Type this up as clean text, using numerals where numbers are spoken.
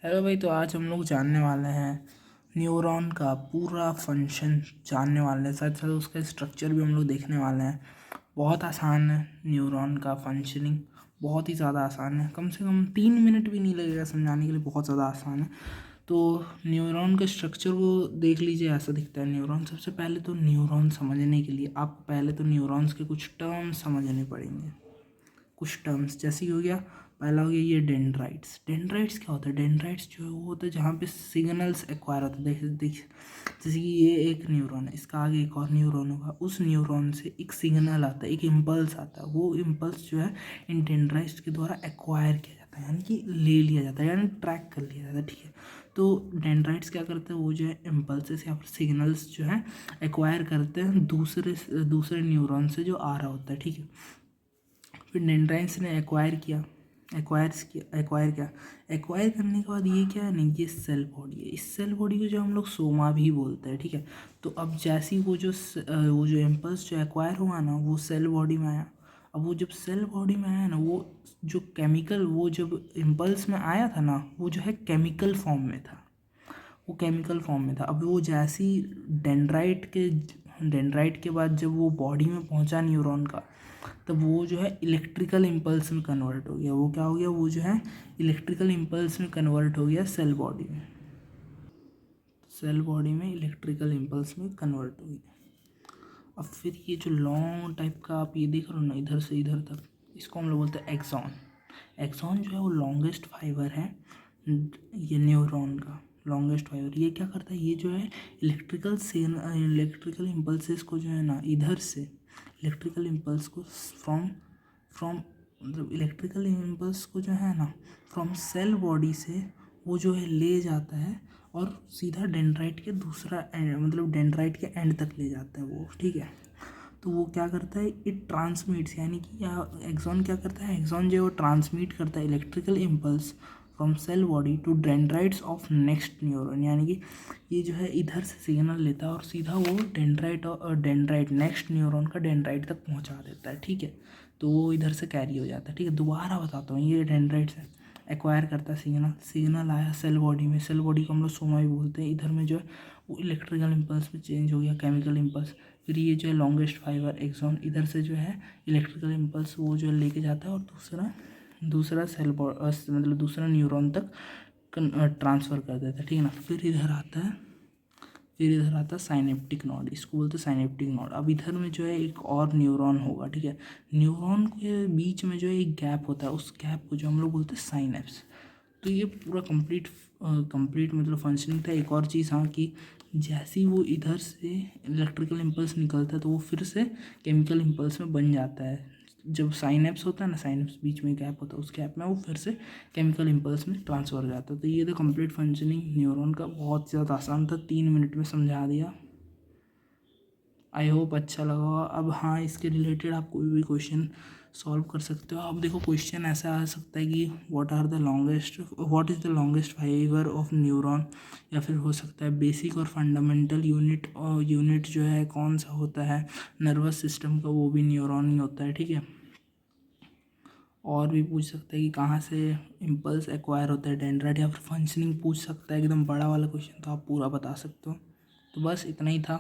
Hello भाई, तो आज हम लोग जानने वाले हैं न्यूरॉन का पूरा फंक्शन जानने वाले हैं। साथ साथ उसका स्ट्रक्चर भी हम लोग देखने वाले हैं। बहुत आसान है न्यूरॉन का फंक्शनिंग, बहुत ही ज़्यादा आसान है। कम से कम 3 मिनट भी नहीं लगेगा समझाने के लिए, बहुत ज़्यादा आसान है। तो न्यूरॉन के स्ट्रक्चर को देख लीजिए, ऐसा दिखता है न्यूरॉन। सबसे पहले तो न्यूरॉन समझने के लिए आपको पहले तो न्यूरॉन्स के कुछ टर्म्स समझने पड़ेंगे। कुछ टर्म्स जैसे ही हो गया, पहला हो गया ये डेंड्राइट्स। डेंड्राइट्स क्या होता है? डेंड्राइट्स जो है वो होता है जहाँ पे सिग्नल्स एक्वायर होते हैं। देख जैसे कि ये एक न्यूरॉन है, इसका आगे एक और न्यूरॉन होगा, उस न्यूरॉन से एक सिग्नल आता है, एक इम्पल्स आता है। वो इम्पल्स जो है इन डेंड्राइट्स के द्वारा एक्वायर किया जाता है, यानी कि ले लिया जाता है, यानी ट्रैक कर लिया जाता है। ठीक है, तो डेंड्राइट्स क्या करते हैं? वो जो है इम्पल्सेस या फिर सिग्नल्स जो है एक्वायर करते हैं दूसरे न्यूरॉन से जो आ रहा होता है। ठीक है, फिर डेंड्राइट्स ने एक्वायर करने के बाद ये क्या है ना, ये सेल बॉडी है। इस सेल बॉडी को जो हम लोग सोमा भी बोलते हैं। ठीक है, तो अब जैसे ही वो जो इम्पल्स जो एक्वायर हुआ ना, वो सेल बॉडी में आया। अब वो जब सेल बॉडी में आया ना, वो जो केमिकल, वो जब इम्पल्स में आया था ना, वो जो है केमिकल फॉर्म में था। वो केमिकल फॉर्म में था। अब वो जैसे ही डेंड्राइट के बाद जब वो बॉडी में पहुंचा न्यूरॉन का, तब वो जो है इलेक्ट्रिकल इम्पल्स में कन्वर्ट हो गया। वो क्या हो गया? वो जो है इलेक्ट्रिकल इम्पल्स में कन्वर्ट हो गया सेल बॉडी में इलेक्ट्रिकल इम्पल्स में कन्वर्ट हो गया। अब फिर ये जो लॉन्ग टाइप का आप ये देख रहे हो ना, इधर से इधर तक, इसको हम लोग बोलते हैं एक्सॉन। एक्सॉन जो है वो लॉन्गेस्ट फाइबर है ये न्यूरॉन का, लॉन्गेस्ट फाइबर। ये क्या करता है? ये जो है इलेक्ट्रिकल इम्पल्सेस को जो है ना, इधर से इलेक्ट्रिकल इम्पल्स को फ्रॉम फ्रॉम मतलब इलेक्ट्रिकल इम्पल्स को जो है ना, फ्रॉम सेल बॉडी से वो जो है ले जाता है और सीधा डेंड्राइट के दूसरा एंड, मतलब डेंड्राइट के एंड तक ले जाता है वो। ठीक है, तो वो क्या करता है? इट ट्रांसमिट्स, यानी कि एक्सॉन क्या करता है? एक्सॉन जो है वो ट्रांसमिट करता है electrical impulse from cell body to dendrites of next neuron. यानी कि ये जो है इधर से सिग्नल लेता है और सीधा वो डेंड्राइट नेक्स्ट न्यूरॉन का डेंड्राइट तक पहुंचा देता है। ठीक है, तो वो इधर से कैरी हो जाता है। ठीक है, दोबारा बताता हूँ। ये डेंड्राइट से एक्वायर करता है सिग्नल आया सेल बॉडी में, सेल बॉडी को हम लोग सोमा भी बोलते हैं। इधर में जो है वो इलेक्ट्रिकल इम्पल्स में चेंज हो गया, केमिकल इम्पल्स। फिर ये जो है लॉन्गेस्ट फाइबर एक्सॉन, इधर से जो है इलेक्ट्रिकल इम्पल्स वो जो है लेके जाता है और दूसरा मतलब दूसरा न्यूरॉन तक ट्रांसफ़र कर देता है। ठीक है ना, फिर इधर आता है साइनेप्टिक नोड, इसको बोलते हैं साइनेप्टिक नोड। अब इधर में जो है एक और न्यूरॉन होगा। ठीक है, न्यूरॉन के बीच में जो है एक गैप होता है, उस गैप को जो हम लोग बोलते हैं साइनेप्स। तो ये पूरा कंप्लीट मतलब फंक्शनिंग था। एक और चीज़, हाँ, कि जैसे ही वो इधर से इलेक्ट्रिकल इम्पल्स निकलता है तो वो फिर से केमिकल इम्पल्स में बन जाता है। जब साइनेप्स होता है ना, साइनेप्स बीच में गैप होता है, उस गैप में वो फिर से केमिकल इम्पल्स में ट्रांसफर हो जाता है। तो ये तो कंप्लीट फंक्शनिंग न्यूरॉन का बहुत ज़्यादा आसान था, 3 मिनट में समझा दिया। आई होप अच्छा लगा होगा। अब हाँ, इसके रिलेटेड आप कोई भी क्वेश्चन सॉल्व कर सकते हो। अब देखो, क्वेश्चन ऐसा आ सकता है कि what is the longest fibre of neuron, या फिर हो सकता है बेसिक और फंडामेंटल यूनिट जो है कौन सा होता है नर्वस सिस्टम का, वो भी न्यूरॉन ही होता है। ठीक है, और भी पूछ सकता है कि कहाँ से इम्पल्स एक्वायर होता है डेंड्राइट, या फिर फंक्शनिंग पूछ सकता है, एकदम बड़ा वाला क्वेश्चन तो आप पूरा बता सकते हो। तो बस इतना ही था।